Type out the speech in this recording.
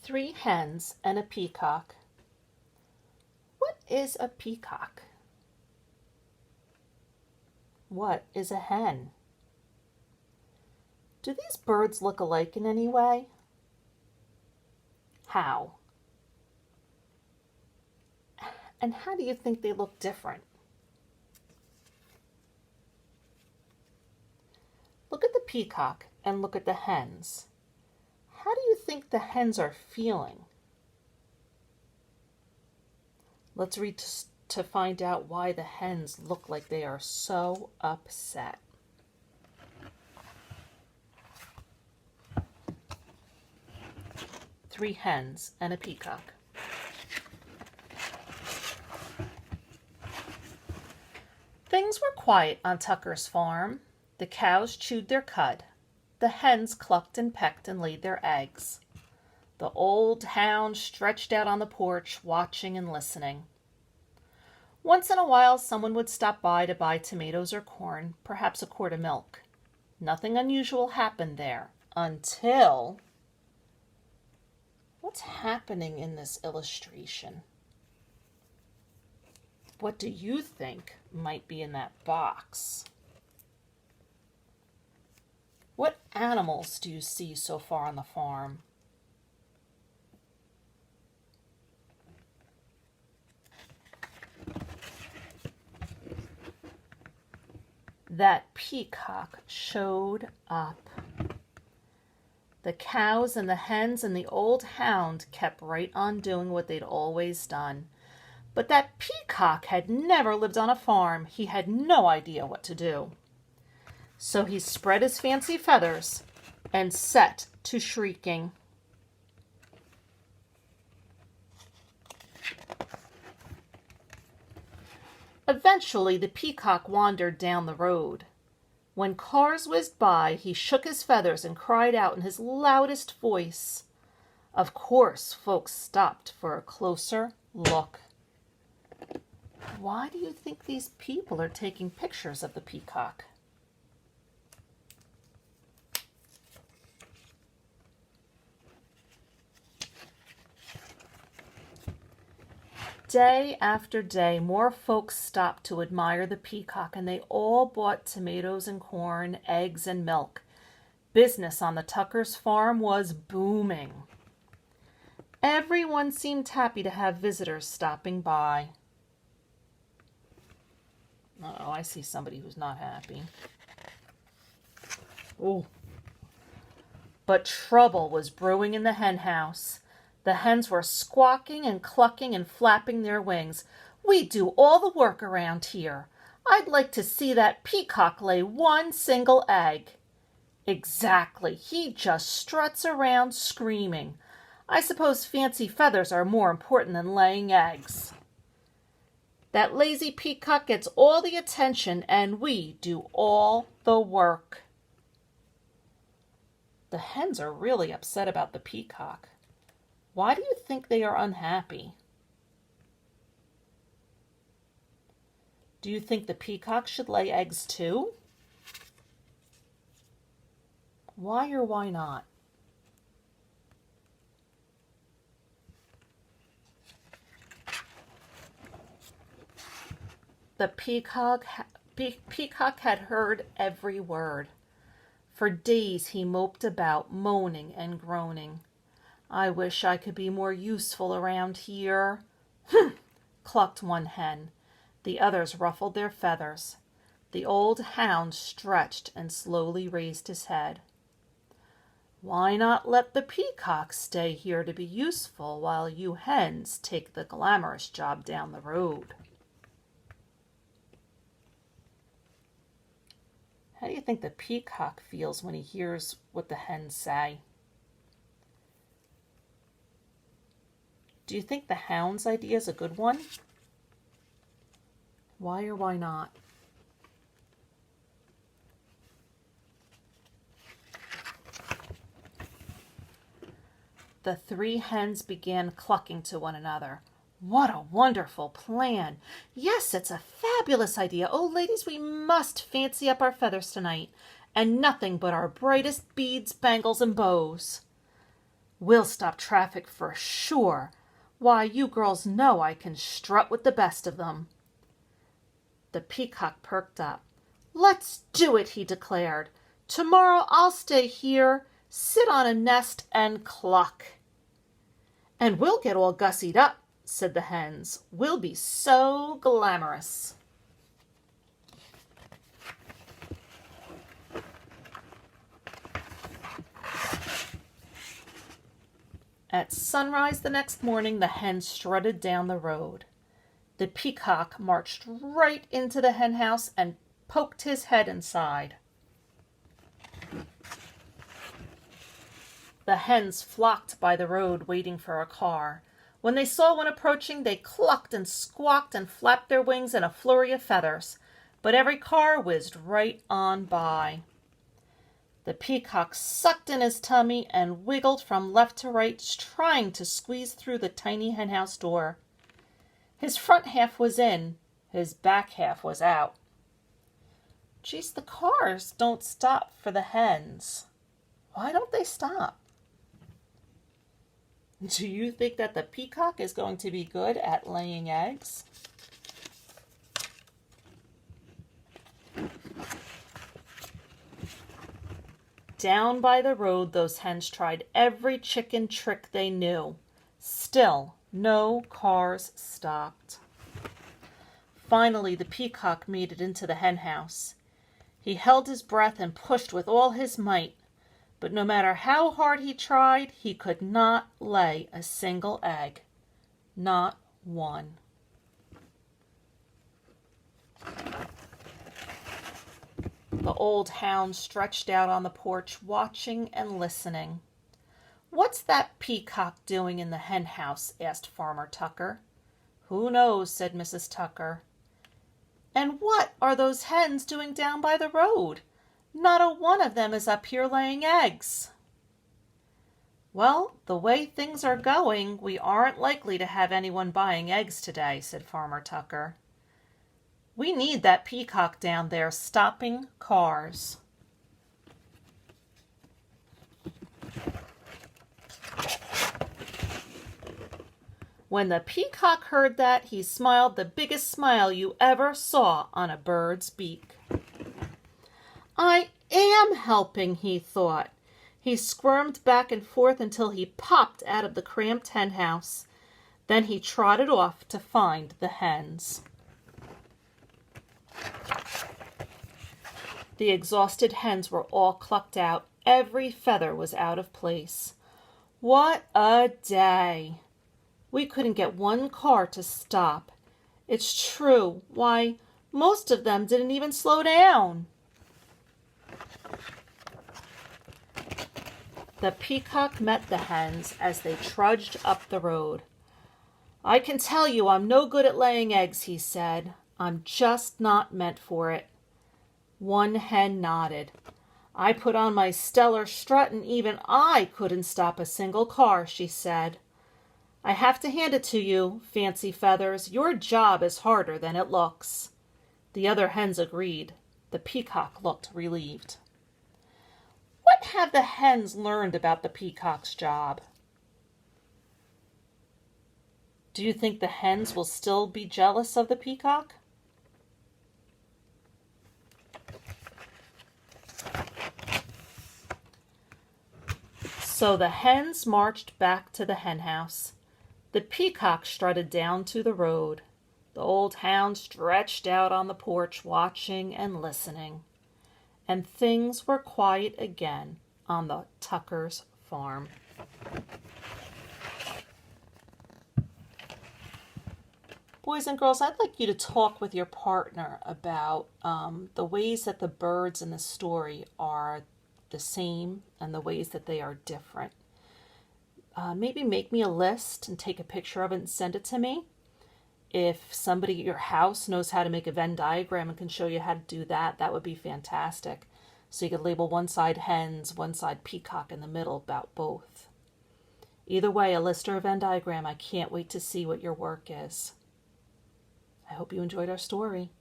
Three hens and a peacock. What is a peacock? What is a hen? Do these birds look alike in any way? How? And how do you think they look different? Look at the peacock and look at the hens. How do you think the hens are feeling? Let's read to find out why the hens look like they are so upset. Three hens and a peacock. Things were quiet on Tucker's farm. The cows chewed their cud. The hens clucked and pecked and laid their eggs. The old hound stretched out on the porch, watching and listening. Once in a while, someone would stop by to buy tomatoes or corn, perhaps a quart of milk. Nothing unusual happened there until... What's happening in this illustration? What do you think might be in that box? What animals do you see so far on the farm? That peacock showed up. The cows and the hens and the old hound kept right on doing what they'd always done. But that peacock had never lived on a farm. He had no idea what to do. So he spread his fancy feathers and set to shrieking. Eventually, the peacock wandered down the road. When cars whizzed by, he shook his feathers and cried out in his loudest voice. Of course, folks stopped for a closer look. Why do you think these people are taking pictures of the peacock? Day after day, more folks stopped to admire the peacock, and they all bought tomatoes and corn, eggs and milk. Business on the Tuckers' farm was booming. Everyone seemed happy to have visitors stopping by. Uh-oh, I see somebody who's not happy. Oh. But trouble was brewing in the hen house. The hens were squawking and clucking and flapping their wings. We do all the work around here. I'd like to see that peacock lay one single egg. Exactly. He just struts around screaming. I suppose fancy feathers are more important than laying eggs. That lazy peacock gets all the attention and we do all the work. The hens are really upset about the peacock. Why do you think they are unhappy? Do you think the peacock should lay eggs too? Why or why not? The peacock had heard every word. For days he moped about, moaning and groaning. I wish I could be more useful around here. Clucked one hen. The others ruffled their feathers. The old hound stretched and slowly raised his head. Why not let the peacock stay here to be useful while you hens take the glamorous job down the road? How do you think the peacock feels when he hears what the hens say? Do you think the hound's idea is a good one? Why or why not? The three hens began clucking to one another. What a wonderful plan. Yes, it's a fabulous idea. Oh, ladies, we must fancy up our feathers tonight, and nothing but our brightest beads, bangles, and bows. We'll stop traffic for sure. Why, you girls know I can strut with the best of them." The Peacock perked up. "Let's do it," he declared. "Tomorrow I'll stay here, sit on a nest, and cluck." "And we'll get all gussied up," said the hens. "We'll be so glamorous." At sunrise the next morning, the hens strutted down the road. The Peacock marched right into the hen house and poked his head inside. The hens flocked by the road waiting for a car. When they saw one approaching, they clucked and squawked and flapped their wings in a flurry of feathers, but every car whizzed right on by. The Peacock sucked in his tummy and wiggled from left to right, trying to squeeze through the tiny henhouse door. His front half was in, his back half was out. "Geez, the cars don't stop for the hens. Why don't they stop?" Do you think that the Peacock is going to be good at laying eggs? Down by the road, those hens tried every chicken trick they knew. Still, no cars stopped. Finally, the Peacock made it into the hen house. He held his breath and pushed with all his might, but no matter how hard he tried, he could not lay a single egg. Not one. The old hound stretched out on the porch, watching and listening. "What's that Peacock doing in the hen house?" asked Farmer Tucker. "Who knows?" said Mrs. Tucker. "And what are those hens doing down by the road? Not a one of them is up here laying eggs." "Well, the way things are going, we aren't likely to have anyone buying eggs today," said Farmer Tucker. "We need that Peacock down there stopping cars." When the Peacock heard that, he smiled the biggest smile you ever saw on a bird's beak. "I am helping," he thought. He squirmed back and forth until he popped out of the cramped hen house. Then he trotted off to find the hens. The exhausted hens were all clucked out. Every feather was out of place. What a day! We couldn't get one car to stop. It's true. Why, most of them didn't even slow down. The Peacock met the hens as they trudged up the road. "I can tell you I'm no good at laying eggs," he said. "I'm just not meant for it." One hen nodded. "I put on my stellar strut and even I couldn't stop a single car," she said. "I have to hand it to you, Fancy Feathers. Your job is harder than it looks." The other hens agreed. The Peacock looked relieved. What have the hens learned about the Peacock's job? Do you think the hens will still be jealous of the Peacock? So the hens marched back to the hen house. The Peacock strutted down to the road. The old hound stretched out on the porch, watching and listening. And things were quiet again on the Tuckers' farm. Boys and girls, I'd like you to talk with your partner about the ways that the birds in the story are the same and the ways that they are different. Maybe make me a list and take a picture of it and send it to me. If somebody at your house knows how to make a Venn diagram and can show you how to do that, that would be fantastic. So you could label one side hens, one side peacock, in the middle about both. Either way, a list or a Venn diagram, I can't wait to see what your work is. I hope you enjoyed our story.